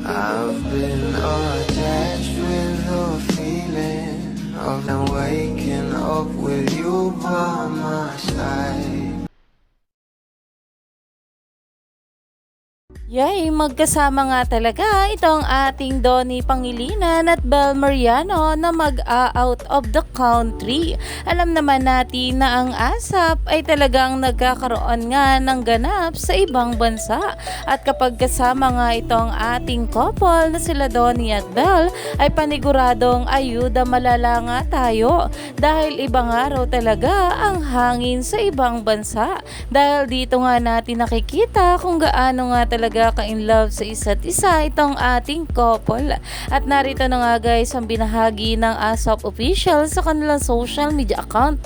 I've been attached with the feeling of now waking up with you by my side. Yay, magkasama nga talaga itong ating Donnie Pangilinan at Bel Mariano na mag-out of the country. Alam naman natin na ang ASAP ay talagang nagkakaroon nga ng ganap sa ibang bansa. At kapag kasama nga itong ating couple na sila Donnie at Bel ay paniguradong ayuda malala nga tayo. Dahil ibang araw talaga ang hangin sa ibang bansa. Dahil dito nga natin nakikita kung gaano nga talaga ka-in love sa isa't isa itong ating couple. At narito na nga guys ang binahagi ng ASAP official sa kanilang social media account.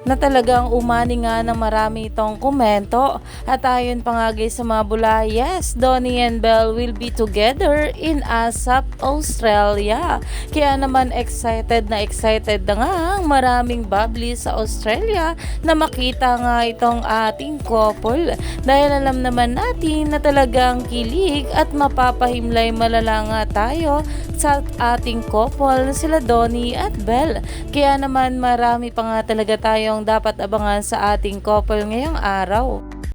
Na talagang umani nga ng marami itong komento. At ayon pa nga guys sa mga bula, yes, Donnie and Bel will be together in ASAP Australia. Kaya naman excited na nga ang maraming bubbly sa Australia na makita nga itong ating couple. Dahil alam naman natin na talagang kilig at mapapahimlay malala nga tayo sa ating couple na sila Donnie at Bel. Kaya naman marami pa nga talaga tayong dapat abangan sa ating couple ngayong araw.